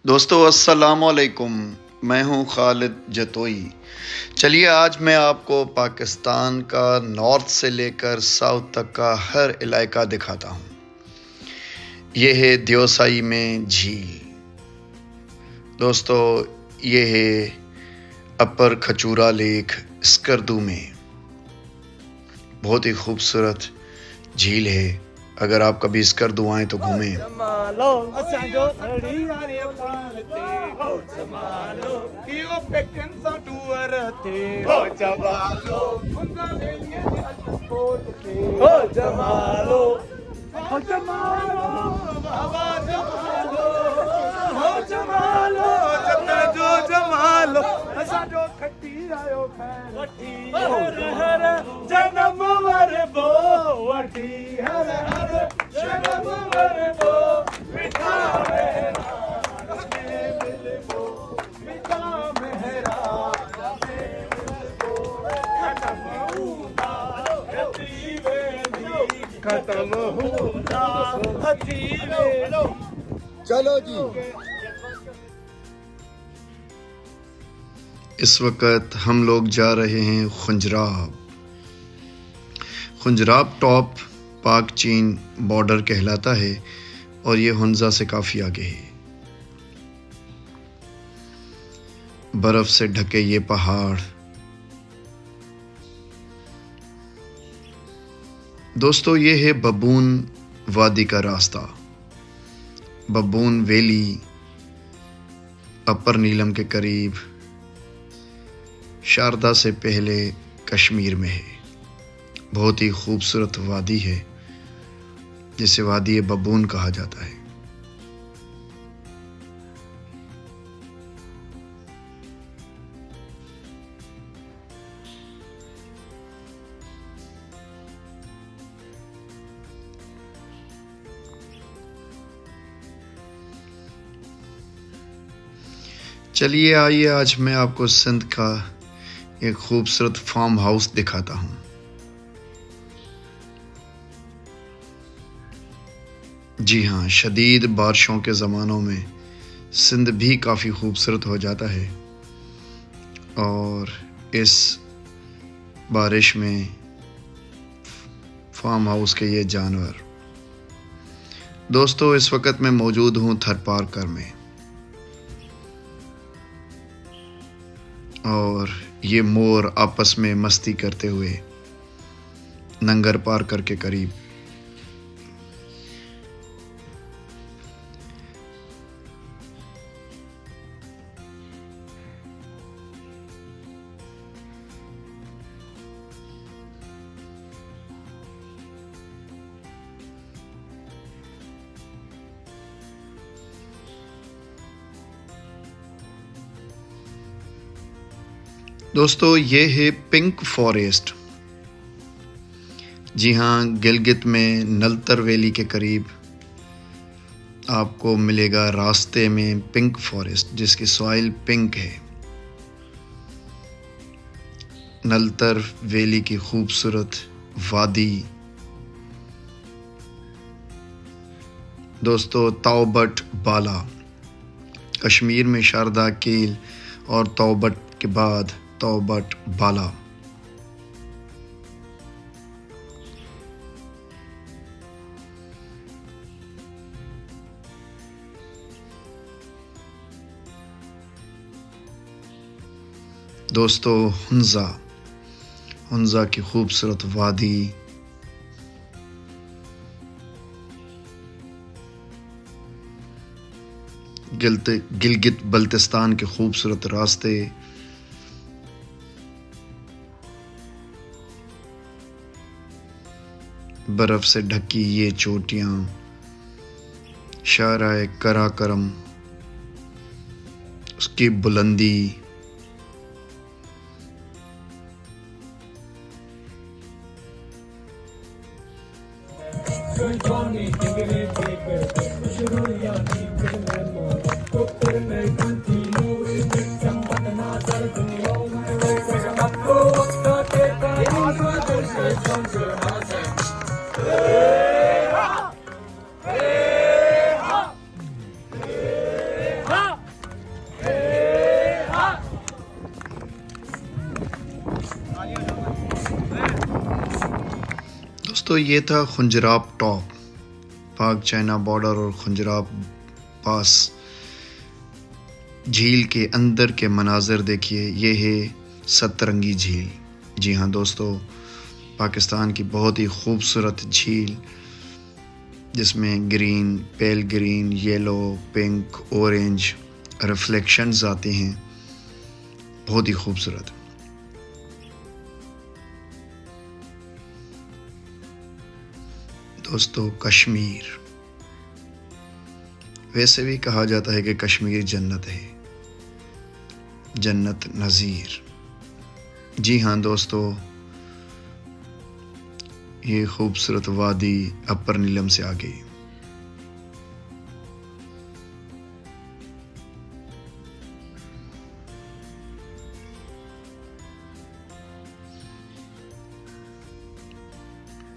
دوستو السلام علیکم، میں ہوں خالد جتوئی۔ چلیے آج میں آپ کو پاکستان کا نارتھ سے لے کر ساؤتھ تک کا ہر علاقہ دکھاتا ہوں۔ یہ ہے دیوسائی میں جھیل۔ دوستو یہ ہے اپر کھچورا لیک اسکردو میں، بہت ہی خوبصورت جھیل ہے۔ اگر آپ کبھی اسکردو آئیں تو گھومیں۔ چلو جی، اس وقت ہم لوگ جا رہے ہیں خنجراب۔ خنجراب ٹاپ پاک چین بارڈر کہلاتا ہے اور یہ ہنزا سے کافی آگے ہے۔ برف سے ڈھکے یہ پہاڑ۔ دوستو یہ ہے ببون وادی کا راستہ۔ ببون ویلی اپر نیلم کے قریب شاردا سے پہلے کشمیر میں ہے۔ بہت ہی خوبصورت وادی ہے جسے وادی ببون کہا جاتا ہے۔ چلیے آئیے آج میں آپ کو سندھ کا ایک خوبصورت فارم ہاؤس دکھاتا ہوں۔ جی ہاں، شدید بارشوں کے زمانوں میں سندھ بھی کافی خوبصورت ہو جاتا ہے، اور اس بارش میں فارم ہاؤس کے یہ جانور۔ دوستو اس وقت میں موجود ہوں تھر پارکر میں، اور یہ مور آپس میں مستی کرتے ہوئے ننگر پارکر کے قریب۔ دوستو یہ ہے پنک فاریسٹ۔ جی ہاں، گلگت میں نلتر ویلی کے قریب آپ کو ملے گا راستے میں پنک فاریسٹ، جس کی سوائل پنک ہے۔ نلتر ویلی کی خوبصورت وادی۔ دوستو تاؤبٹ بالا، کشمیر میں شاردا کیل اور تاؤبٹ کے بعد تاؤبٹ بالا۔ دوستو ہنزا کی خوبصورت وادی۔ گلگت بلتستان کے خوبصورت راستے۔ برف سے ڈھکی یہ چوٹیاں، شاہراہ کرا کرم، اس کی بلندی۔ دوستو یہ تھا خنجراب ٹاپ، پاک چائنا بارڈر اور خنجراب پاس جھیل کے اندر کے مناظر دیکھیے۔ یہ ہے سترنگی جھیل۔ جی ہاں دوستو، پاکستان کی بہت ہی خوبصورت جھیل جس میں green, pale green, yellow, pink, orange reflections آتے ہیں، بہت ہی خوبصورت۔ دوستو کشمیر، ویسے بھی کہا جاتا ہے کہ کشمیر جنت ہے، جنت نظیر۔ جی ہاں دوستو، یہ خوبصورت وادی اپر نیلم سے آگے۔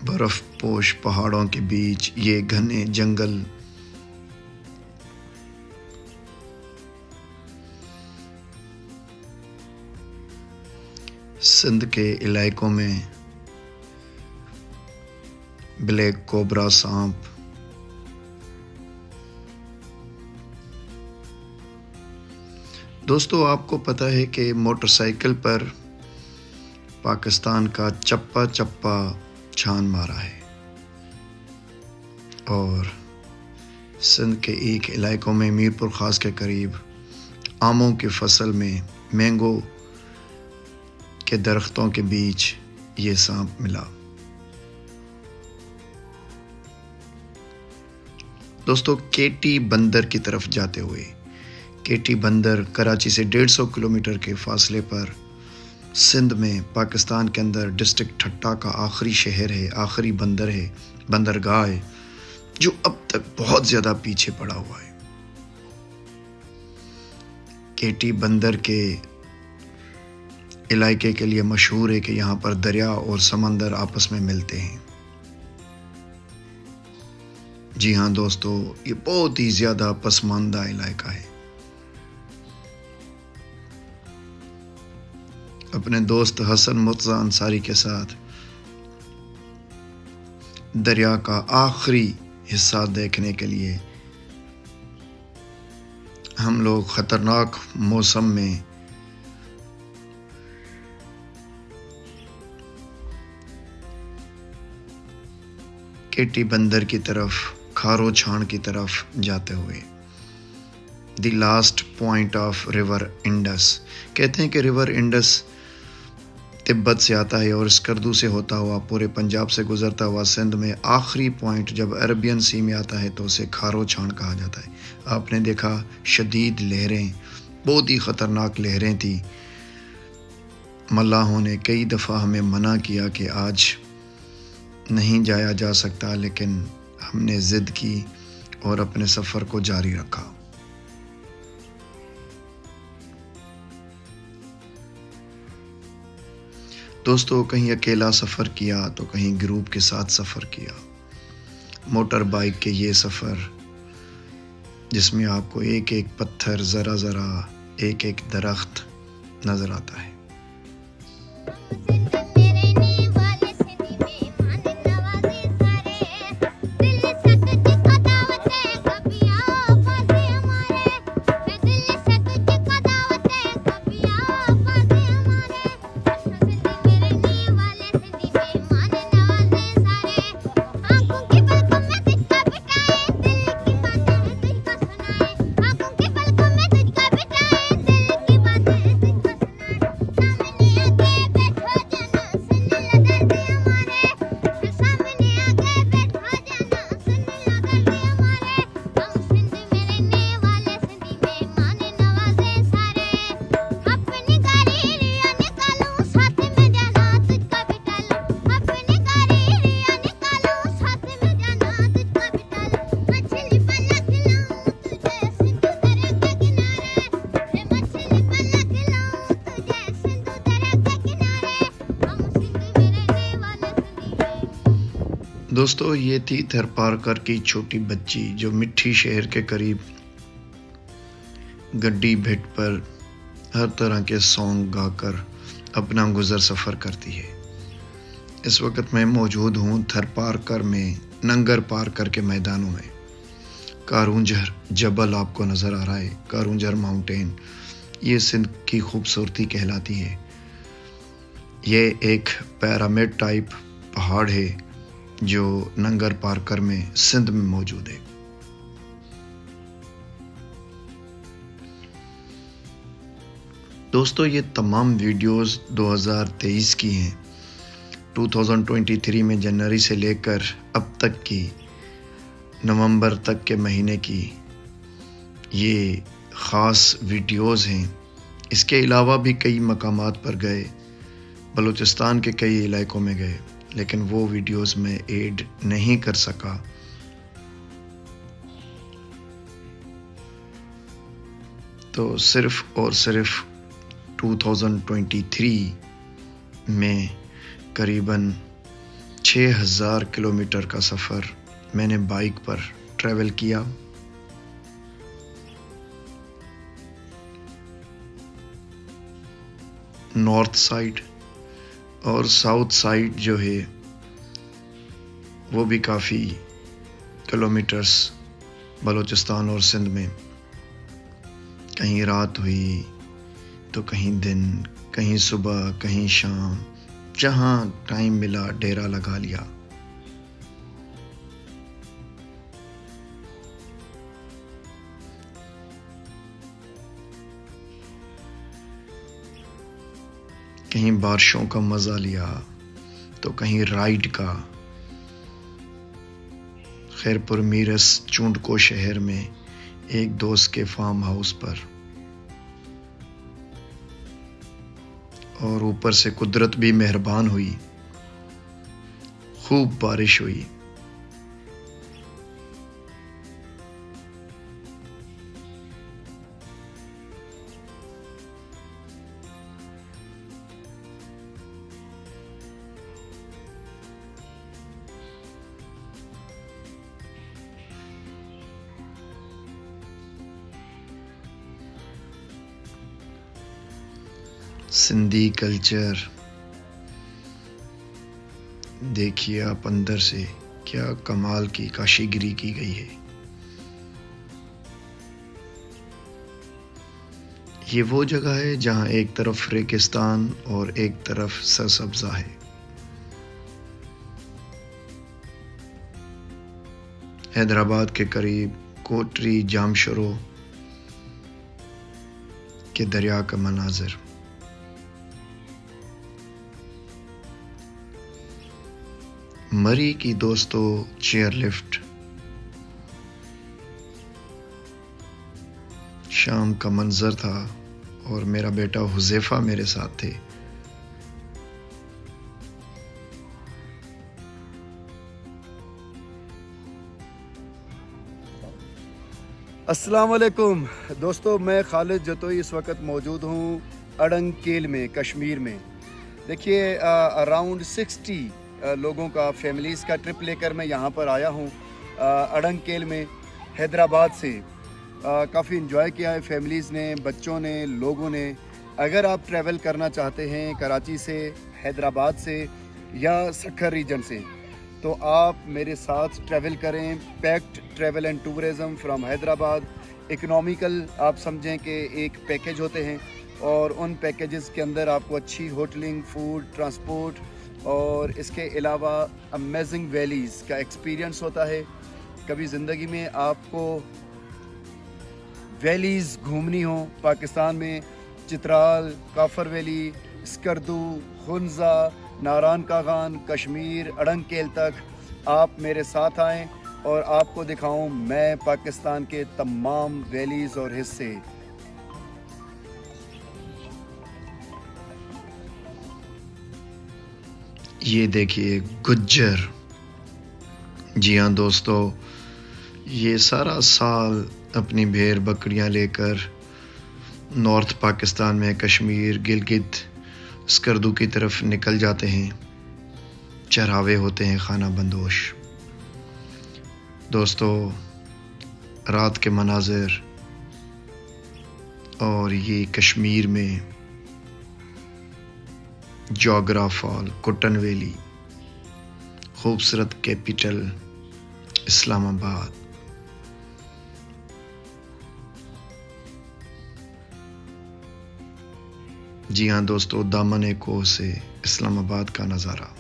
برف پوش پہاڑوں کے بیچ یہ گھنے جنگل، سندھ کے علاقوں میں بلیک کوبرا سانپ، دوستو آپ کو پتہ ہے کہ موٹر سائیکل پر پاکستان کا چپا چپا چھان مارا ہے، اور سندھ کے ایک علاقوں میں میر پور خاص کے قریب آموں کی فصل میں مینگو کے درختوں کے بیچ یہ سانپ ملا۔ دوستو کیٹی بندر کی طرف جاتے ہوئے، کیٹی بندر کراچی سے 150 کلومیٹر کے فاصلے پر سندھ میں پاکستان کے اندر ڈسٹرکٹ ٹھٹا کا آخری شہر ہے، آخری بندر ہے، بندرگاہ ہے، جو اب تک بہت زیادہ پیچھے پڑا ہوا ہے۔ کیٹی بندر کے علاقے کے لیے مشہور ہے کہ یہاں پر دریا اور سمندر آپس میں ملتے ہیں۔ جی ہاں دوستو، یہ بہت ہی زیادہ پسماندہ علاقہ ہے۔ اپنے دوست حسن مرتضی انصاری کے ساتھ دریا کا آخری حصہ دیکھنے کے لیے ہم لوگ خطرناک موسم میں کیٹی بندر کی طرف، کھارو چھان کی طرف جاتے ہوئے، the last point of river Indus, کہتے ہیں کہ ریور انڈس تبت سے آتا ہے اور اسکردو سے ہوتا ہوا پورے پنجاب سے گزرتا ہوا سندھ میں آخری پوائنٹ جب عربین سی میں آتا ہے تو اسے کھارو چھان کہا جاتا ہے۔ آپ نے دیکھا شدید لہریں، بہت ہی خطرناک لہریں تھیں۔ ملاحوں نے کئی دفعہ ہمیں منع کیا کہ آج نہیں جایا جا سکتا، لیکن ہم نے ضد کی اور اپنے سفر کو جاری رکھا۔ دوستو کہیں اکیلا سفر کیا تو کہیں گروپ کے ساتھ سفر کیا۔ موٹر بائک کے یہ سفر جس میں آپ کو ایک ایک پتھر، ذرا ذرا ایک ایک درخت نظر آتا ہے۔ دوستو یہ تھی تھرپارکر کی چھوٹی بچی جو مٹھی شہر کے قریب گڈی بھٹ پر ہر طرح کے سانگ گا کر اپنا گزر سفر کرتی ہے۔ اس وقت میں موجود ہوں تھر پارکر میں، ننگر پارکر کے میدانوں میں۔ کارونجھر جبل آپ کو نظر آ رہا ہے، کارونجھر ماؤنٹین، یہ سندھ کی خوبصورتی کہلاتی ہے۔ یہ ایک پیرامڈ ٹائپ پہاڑ ہے جو ننگر پارکر میں سندھ میں موجود ہے۔ دوستو یہ تمام ویڈیوز 2023 کی ہیں، 2023 میں جنوری سے لے کر اب تک کی، نومبر تک کے مہینے کی یہ خاص ویڈیوز ہیں۔ اس کے علاوہ بھی کئی مقامات پر گئے، بلوچستان کے کئی علاقوں میں گئے، لیکن وہ ویڈیوز میں ایڈ نہیں کر سکا۔ تو صرف اور صرف 2023 میں قریباً 6000 کلومیٹر کا سفر میں نے بائک پر ٹریول کیا۔ نارتھ سائیڈ اور ساؤتھ سائیڈ جو ہے وہ بھی کافی کلومیٹرز بلوچستان اور سندھ میں، کہیں رات ہوئی تو کہیں دن، کہیں صبح، کہیں شام، جہاں ٹائم ملا ڈیرا لگا لیا۔ کہیں بارشوں کا مزہ لیا تو کہیں رائڈ کا۔ خیرپور میرس چونڈکو شہر میں ایک دوست کے فارم ہاؤس پر، اور اوپر سے قدرت بھی مہربان ہوئی، خوب بارش ہوئی۔ سندھی کلچر دیکھیے آپ، اندر سے کیا کمال کی کاشی گری کی گئی ہے۔ یہ وہ جگہ ہے جہاں ایک طرف ریگستان اور ایک طرف سرسبزہ ہے۔ حیدرآباد کے قریب کوٹری جامشورو کے دریا کا مناظر۔ مری کی دوستو چیئر لفٹ، شام کا منظر تھا اور میرا بیٹا حذیفہ میرے ساتھ تھے۔ السلام علیکم دوستو، میں خالد جتوئی اس وقت موجود ہوں اڑنگ کیل میں، کشمیر میں۔ دیکھیے اراؤنڈ 60 لوگوں کا، فیملیز کا ٹرپ لے کر میں یہاں پر آیا ہوں اڑنگ کیل میں، حیدرآباد سے۔ کافی انجوائے کیا ہے فیملیز نے، بچوں نے، لوگوں نے۔ اگر آپ ٹریول کرنا چاہتے ہیں کراچی سے، حیدرآباد سے یا سکھر ریجن سے، تو آپ میرے ساتھ ٹریول کریں۔ Packed travel and tourism from Hyderabad, economical آپ سمجھیں کہ ایک پیکیج ہوتے ہیں، اور ان پیکیجز کے اندر آپ کو اچھی ہوٹلنگ، فوڈ، ٹرانسپورٹ، اور اس کے علاوہ امیزنگ ویلیز کا ایکسپیرینس ہوتا ہے۔ کبھی زندگی میں آپ کو ویلیز گھومنی ہوں پاکستان میں، چترال، کافر ویلی، اسکردو، خنزہ، ناران کاغان، کشمیر، اڑنگ کیل تک آپ میرے ساتھ آئیں اور آپ کو دکھاؤں میں پاکستان کے تمام ویلیز اور حصے۔ یہ دیکھیے گجر، جی ہاں دوستو، یہ سارا سال اپنی بھیڑ بکریاں لے کر نارتھ پاکستان میں کشمیر، گلگت، اسکردو کی طرف نکل جاتے ہیں، چراوے ہوتے ہیں خانہ بندوش۔ دوستو رات کے مناظر، اور یہ کشمیر میں جوگرا فال، کٹن ویلی، خوبصورت کیپٹل اسلام آباد. جی ہاں دوستو، دامن کوہ سے اسلام آباد کا نظارہ.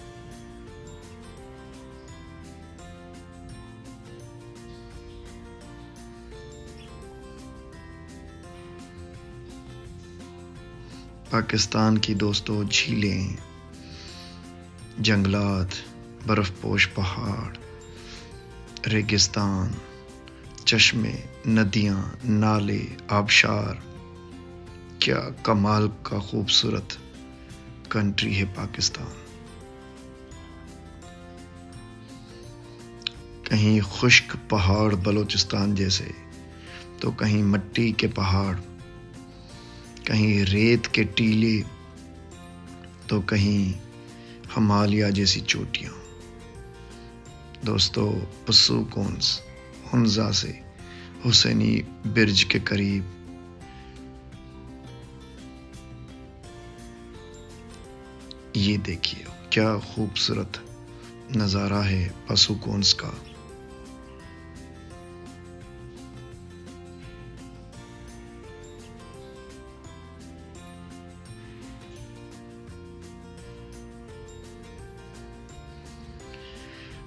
پاکستان کی دوستو جھیلیں، جنگلات، برف پوش پہاڑ، ریگستان، چشمے، ندیاں، نالے، آبشار، کیا کمال کا خوبصورت کنٹری ہے پاکستان. کہیں خشک پہاڑ بلوچستان جیسے، تو کہیں مٹی کے پہاڑ، کہیں ریت کے ٹیلے، تو کہیں ہمالیہ جیسی چوٹیاں. دوستو پسو کونس ہنزا سے حسینی برج کے قریب یہ دیکھیے کیا خوبصورت نظارہ ہے پسو کونس کا.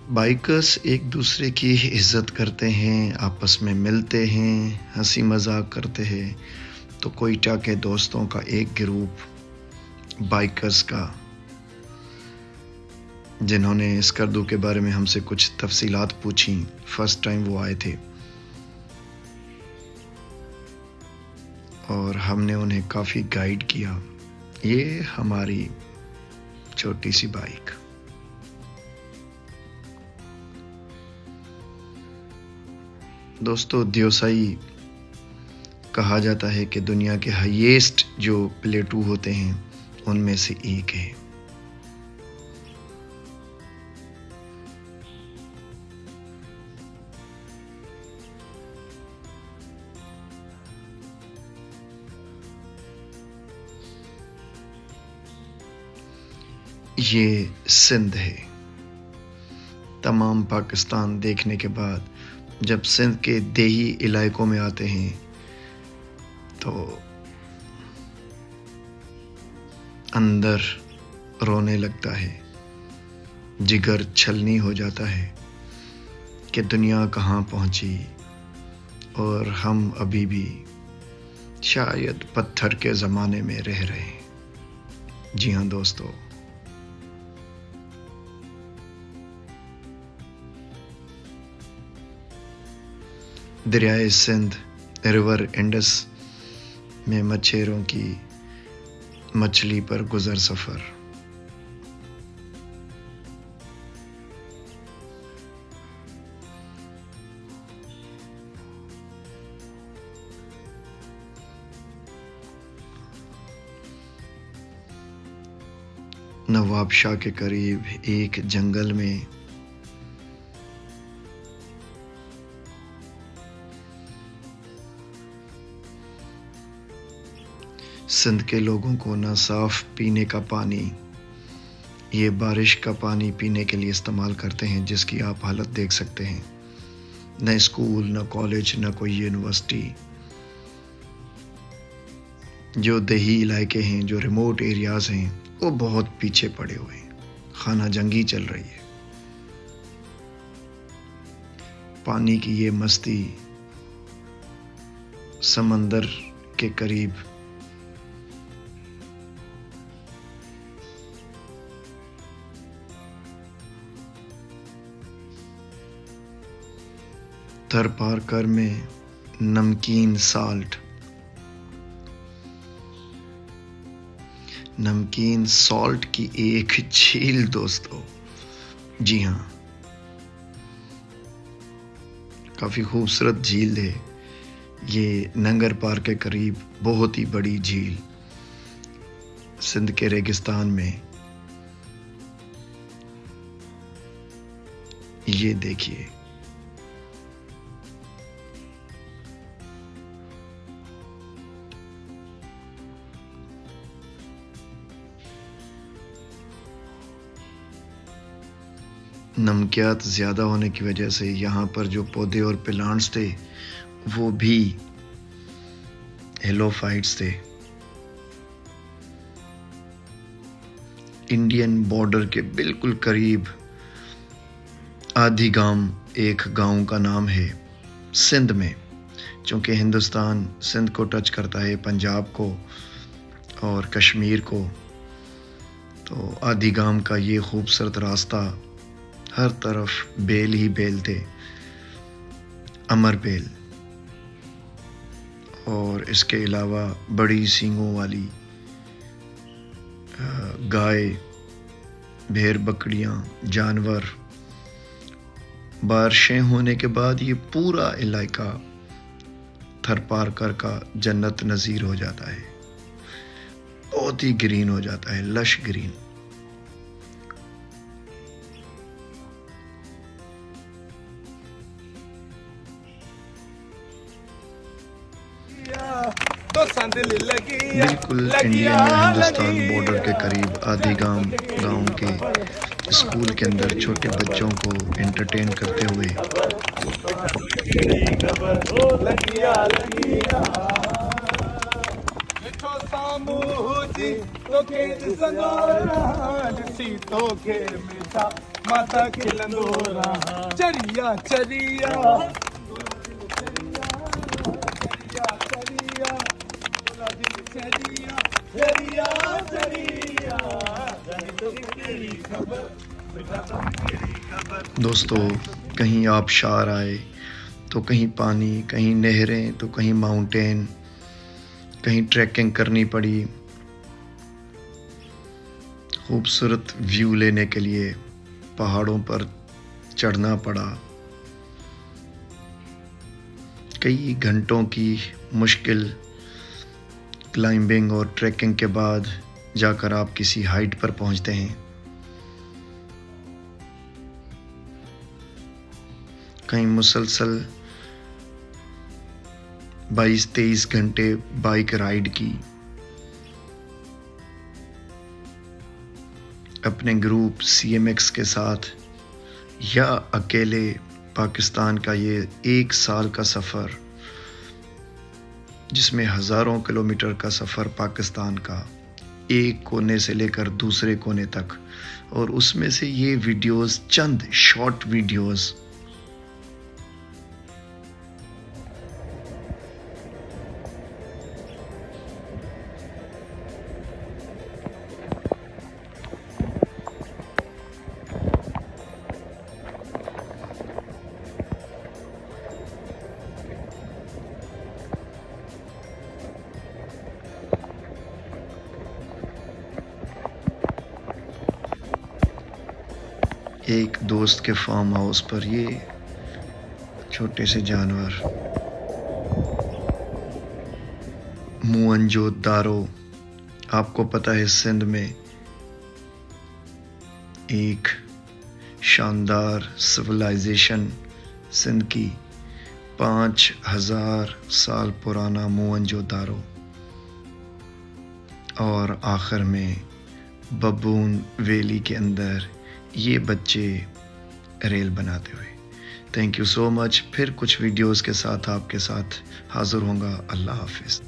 بائکرز ایک دوسرے کی عزت کرتے ہیں، آپس میں ملتے ہیں، ہنسی مذاق کرتے ہیں. تو کوئٹہ کے دوستوں کا ایک گروپ بائکرز کا، جنہوں نے اسکردو کے بارے میں ہم سے کچھ تفصیلات پوچھیں، فرسٹ ٹائم وہ آئے تھے اور ہم نے انہیں کافی گائیڈ کیا. یہ ہماری چھوٹی سی بائک. دوستو دیوسائی کہا جاتا ہے کہ دنیا کے ہائیسٹ جو پلیٹو ہوتے ہیں ان میں سے ایک ہے. یہ سندھ ہے. تمام پاکستان دیکھنے کے بعد جب سندھ کے دیہی علاقوں میں آتے ہیں تو اندر رونے لگتا ہے، جگر چھلنی ہو جاتا ہے کہ دنیا کہاں پہنچی اور ہم ابھی بھی شاید پتھر کے زمانے میں رہ رہے ہیں. جی ہاں دوستو، دریائے سندھ، ریور انڈس میں مچھیروں کی مچھلی پر گزر سفر. نواب شاہ کے قریب ایک جنگل میں سندھ کے لوگوں کو نہ صاف پینے کا پانی، یہ بارش کا پانی پینے کے لیے استعمال کرتے ہیں، جس کی آپ حالت دیکھ سکتے ہیں. نہ اسکول، نہ کالج، نہ کوئی یونیورسٹی. جو دیہی علاقے ہیں، جو ریموٹ ایریاز ہیں، وہ بہت پیچھے پڑے ہوئے ہیں. خانہ جنگی چل رہی ہے. پانی کی یہ مستی سمندر کے قریب تھر پارکر میں نمکین سالٹ کی ایک جھیل دوستو. جی ہاں، کافی خوبصورت جھیل ہے یہ. ننگر پار کے قریب بہت ہی بڑی جھیل سندھ کے ریگستان میں. یہ دیکھیے نمکیات زیادہ ہونے کی وجہ سے یہاں پر جو پودے اور پلانٹس تھے وہ بھی ہیلوفائٹس تھے. انڈین بارڈر کے بالکل قریب آدھی گام ایک گاؤں کا نام ہے سندھ میں. چونکہ ہندوستان سندھ کو ٹچ کرتا ہے، پنجاب کو اور کشمیر کو، تو آدھی گام کا یہ خوبصورت راستہ ہر طرف بیل ہی بیل تھے، امر بیل، اور اس کے علاوہ بڑی سینگوں والی گائے، بھیڑ بکریاں، جانور. بارشیں ہونے کے بعد یہ پورا علاقہ تھر پارکر کا جنت نظیر ہو جاتا ہے، بہت ہی گرین ہو جاتا ہے، لش گرین. بالکل انڈین یا ہندوستان بارڈر کے قریب آدھی گاؤں کے اسکول کے اندر چھوٹے بچوں کو انٹرٹین کرتے ہوئے دوستو، کہیں آبشار آئے تو کہیں پانی، کہیں نہریں تو کہیں ماؤنٹین، کہیں ٹریکنگ کرنی پڑی. خوبصورت ویو لینے کے لیے پہاڑوں پر چڑھنا پڑا. کئی گھنٹوں کی مشکل کلائمبنگ اور ٹریکنگ کے بعد جا کر آپ کسی ہائٹ پر پہنچتے ہیں. کہیں مسلسل 22-23 گھنٹے بائک رائیڈ کی. اپنے گروپ CMX کے ساتھ یا اکیلے پاکستان کا یہ 1 سال کا سفر، جس میں ہزاروں کلومیٹر کا سفر پاکستان کا، ایک کونے سے لے کر دوسرے کونے تک، اور اس میں سے یہ ویڈیوز چند شارٹ ویڈیوز. ایک دوست کے فارم ہاؤس پر یہ چھوٹے سے جانور، موہنجو دارو. آپ کو پتہ ہے سندھ میں ایک شاندار سویلائزیشن، سندھ کی 5000 سال پرانا موہنجو دارو، اور آخر میں ببون ویلی کے اندر یہ بچے ریل بناتے ہوئے. تھینک یو سو مچ. پھر کچھ ویڈیوز کے ساتھ آپ کے ساتھ حاضر ہوں گا. اللہ حافظ.